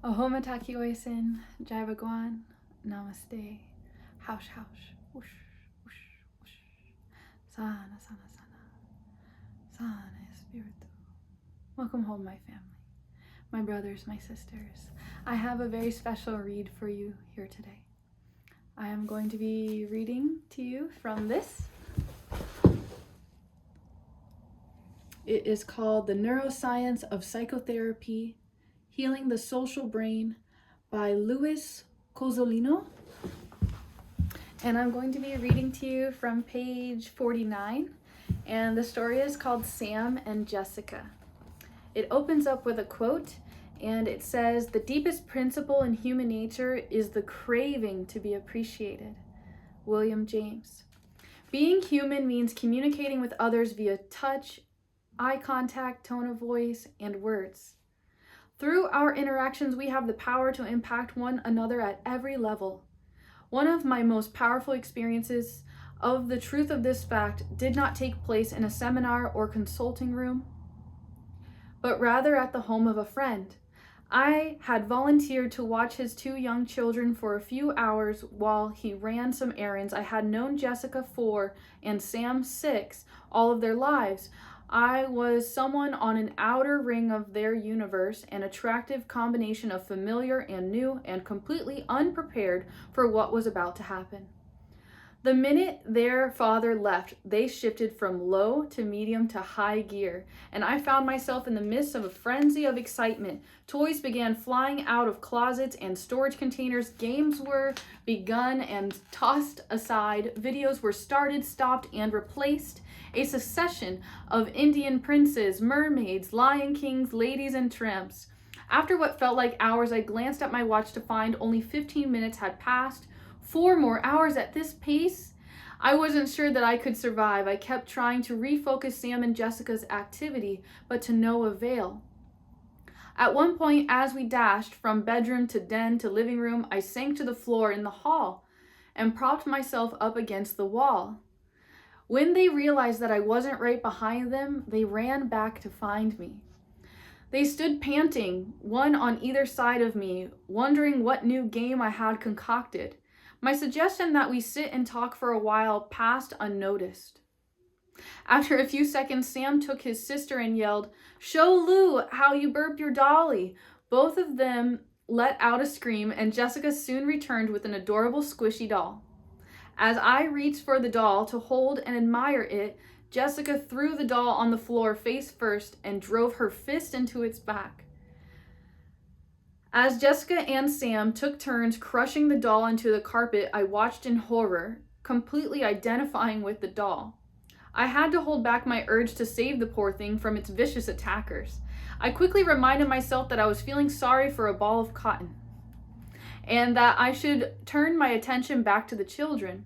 Oho MITAKUYE sin, Jai Bhagwan, Namaste, Haush Haush, Whoosh, Whoosh, Whoosh, Sana, Sana, Sana, Sana Espiritu. Welcome home, my family, my brothers, my sisters. I have a very special read for you here today. I am going to be reading to you from this. It is called The Neuroscience of Psychotherapy, Healing the Social Brain by Louis Cozolino. And I'm going to be reading to you from page 49. And the story is called Sam and Jessica. It opens up with a quote, and it says, "The deepest principle in human nature is the craving to be appreciated." William James. Being human means communicating with others via touch, eye contact, tone of voice, and words. Through our interactions, we have the power to impact one another at every level. One of my most powerful experiences of the truth of this fact did not take place in a seminar or consulting room, but rather at the home of a friend. I had volunteered to watch his 2 young children for a few hours while he ran some errands. I had known Jessica 4 and Sam 6 all of their lives. I was someone on an outer ring of their universe, an attractive combination of familiar and new, and completely unprepared for what was about to happen. The minute their father left, they shifted from low to medium to high gear, and I found myself in the midst of a frenzy of excitement. Toys began flying out of closets and storage containers. Games were begun and tossed aside. Videos were started, stopped, and replaced. A succession of Indian princes, mermaids, Lion Kings, ladies, and tramps. After what felt like hours, I glanced at my watch to find only 15 minutes had passed. 4 more hours at this pace? I wasn't sure that I could survive. I kept trying to refocus Sam and Jessica's activity, but to no avail. At one point, as we dashed from bedroom to den to living room, I sank to the floor in the hall and propped myself up against the wall. When they realized that I wasn't right behind them, they ran back to find me. They stood panting, one on either side of me, wondering what new game I had concocted. My suggestion that we sit and talk for a while passed unnoticed. After a few seconds, Sam took his sister and yelled, "Show Lou how you burp your dolly." Both of them let out a scream, and Jessica soon returned with an adorable squishy doll. As I reached for the doll to hold and admire it, Jessica threw the doll on the floor face first and drove her fist into its back. As Jessica and Sam took turns crushing the doll into the carpet, I watched in horror, completely identifying with the doll. I had to hold back my urge to save the poor thing from its vicious attackers. I quickly reminded myself that I was feeling sorry for a ball of cotton, and that I should turn my attention back to the children.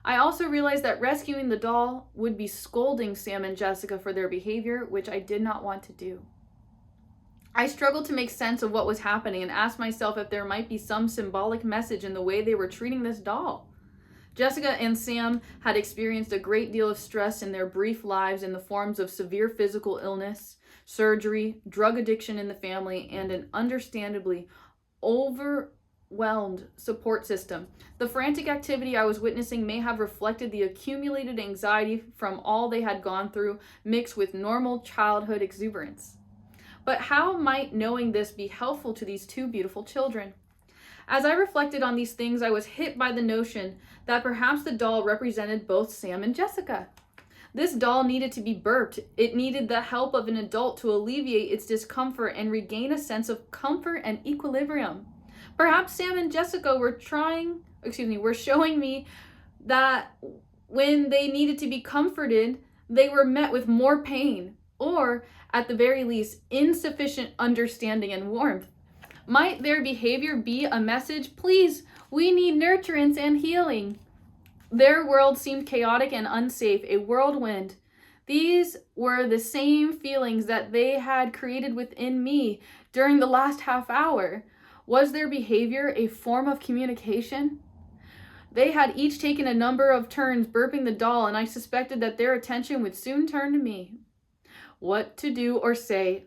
I also realized that rescuing the doll would be scolding Sam and Jessica for their behavior, which I did not want to do. I struggled to make sense of what was happening and asked myself if there might be some symbolic message in the way they were treating this doll. Jessica and Sam had experienced a great deal of stress in their brief lives in the forms of severe physical illness, surgery, drug addiction in the family, and an understandably overwhelmed support system. The frantic activity I was witnessing may have reflected the accumulated anxiety from all they had gone through, mixed with normal childhood exuberance. But how might knowing this be helpful to these 2 beautiful children? As I reflected on these things, I was hit by the notion that perhaps the doll represented both Sam and Jessica. This doll needed to be burped. It needed the help of an adult to alleviate its discomfort and regain a sense of comfort and equilibrium. Perhaps Sam and Jessica were showing me that when they needed to be comforted, they were met with more pain, or at the very least, insufficient understanding and warmth. Might their behavior be a message? Please, we need nurturance and healing. Their world seemed chaotic and unsafe, a whirlwind. These were the same feelings that they had created within me during the last half hour. Was their behavior a form of communication? They had each taken a number of turns burping the doll, and I suspected that their attention would soon turn to me. What to do or say?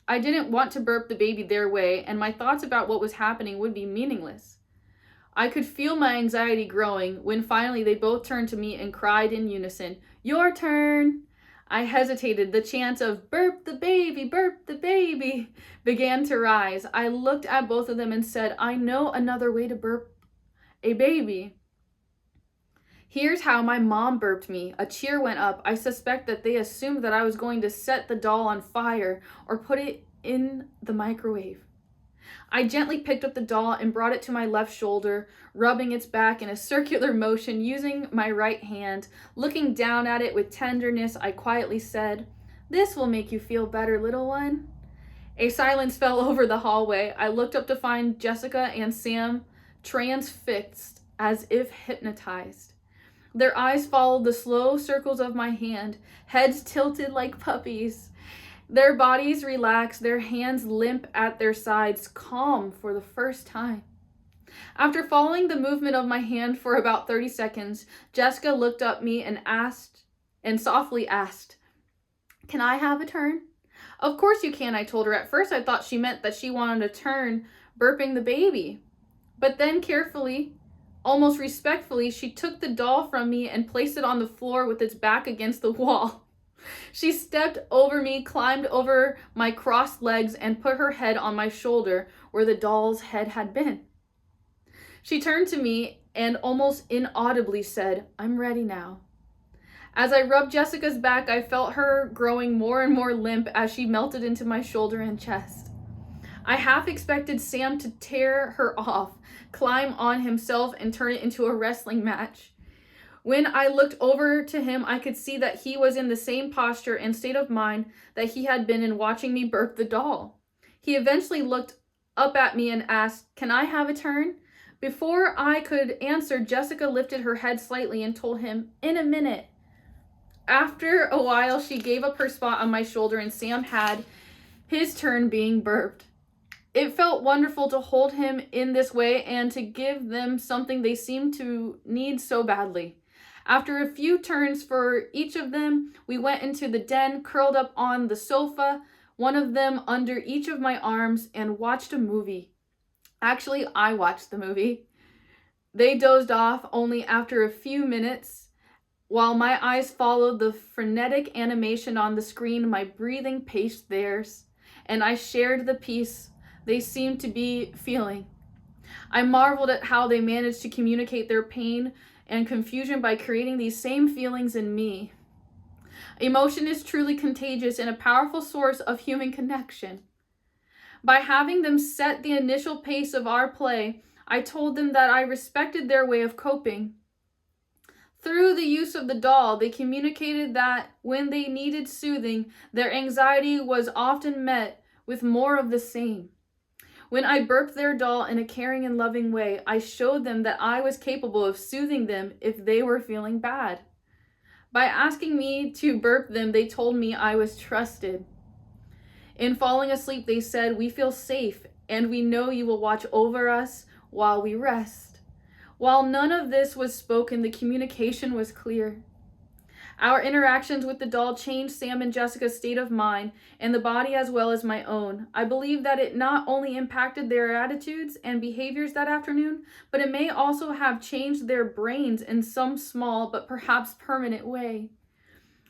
I didn't want to burp the baby their way, and my thoughts about what was happening would be meaningless. I could feel my anxiety growing when finally they both turned to me and cried in unison, "Your turn!" I hesitated. The chant of burp the baby began to rise. I looked at both of them and said, "I know another way to burp a baby." "Here's how my mom burped me." A cheer went up. I suspect that they assumed that I was going to set the doll on fire or put it in the microwave. I gently picked up the doll and brought it to my left shoulder, rubbing its back in a circular motion using my right hand. Looking down at it with tenderness, I quietly said, "This will make you feel better, little one." A silence fell over the hallway. I looked up to find Jessica and Sam transfixed, as if hypnotized. Their eyes followed the slow circles of my hand, heads tilted like puppies. Their bodies relaxed, their hands limp at their sides, calm for the first time. After following the movement of my hand for about 30 seconds, Jessica looked up at me and softly asked, "Can I have a turn?" "Of course you can," I told her. At first I thought she meant that she wanted a turn burping the baby. But then carefully, almost respectfully, she took the doll from me and placed it on the floor with its back against the wall. She stepped over me, climbed over my crossed legs, and put her head on my shoulder where the doll's head had been. She turned to me and almost inaudibly said, "I'm ready now." As I rubbed Jessica's back, I felt her growing more and more limp as she melted into my shoulder and chest. I half expected Sam to tear her off, climb on himself, and turn it into a wrestling match. When I looked over to him, I could see that he was in the same posture and state of mind that he had been in watching me burp the doll. He eventually looked up at me and asked, "Can I have a turn?" Before I could answer, Jessica lifted her head slightly and told him, "In a minute." After a while, she gave up her spot on my shoulder and Sam had his turn being burped. It felt wonderful to hold him in this way and to give them something they seemed to need so badly. After a few turns for each of them, we went into the den, curled up on the sofa, one of them under each of my arms, and watched a movie. Actually, I watched the movie. They dozed off only after a few minutes. While my eyes followed the frenetic animation on the screen, my breathing paced theirs, and I shared the peace they seemed to be feeling. I marveled at how they managed to communicate their pain and confusion by creating these same feelings in me. Emotion is truly contagious and a powerful source of human connection. By having them set the initial pace of our play, I told them that I respected their way of coping. Through the use of the doll, they communicated that when they needed soothing, their anxiety was often met with more of the same. When I burped their doll in a caring and loving way, I showed them that I was capable of soothing them if they were feeling bad. By asking me to burp them, they told me I was trusted. In falling asleep, they said, "We feel safe, and we know you will watch over us while we rest." While none of this was spoken, the communication was clear. Our interactions with the doll changed Sam and Jessica's state of mind and the body as well as my own. I believe that it not only impacted their attitudes and behaviors that afternoon, but it may also have changed their brains in some small but perhaps permanent way.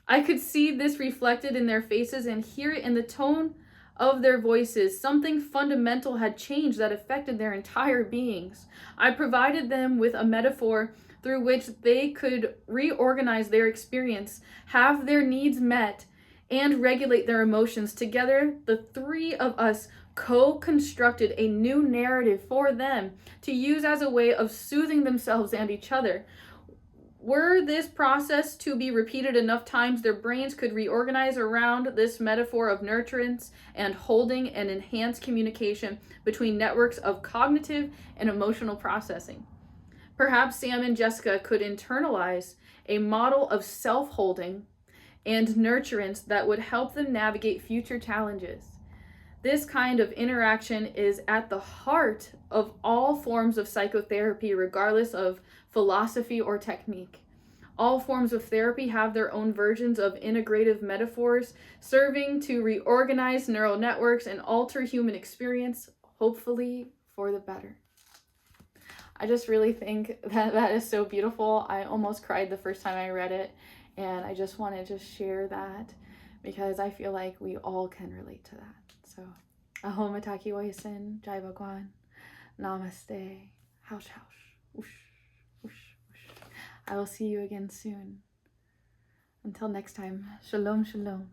I could see this reflected in their faces and hear it in the tone of their voices. Something fundamental had changed that affected their entire beings. I provided them with a metaphor through which they could reorganize their experience, have their needs met, and regulate their emotions. Together, the three of us co-constructed a new narrative for them to use as a way of soothing themselves and each other. Were this process to be repeated enough times, their brains could reorganize around this metaphor of nurturance and holding and enhance communication between networks of cognitive and emotional processing. Perhaps Sam and Jessica could internalize a model of self-holding and nurturance that would help them navigate future challenges. This kind of interaction is at the heart of all forms of psychotherapy, regardless of philosophy or technique. All forms of therapy have their own versions of integrative metaphors, serving to reorganize neural networks and alter human experience, hopefully for the better. I just really think that is so beautiful. I almost cried the first time I read it, and I just wanted to share that because I feel like we all can relate to that. So, aho MITAKUYE OYSAIN, jai bhagwan, namaste, haush haush, whoosh, whoosh, whoosh. I will see you again soon. Until next time, shalom, shalom.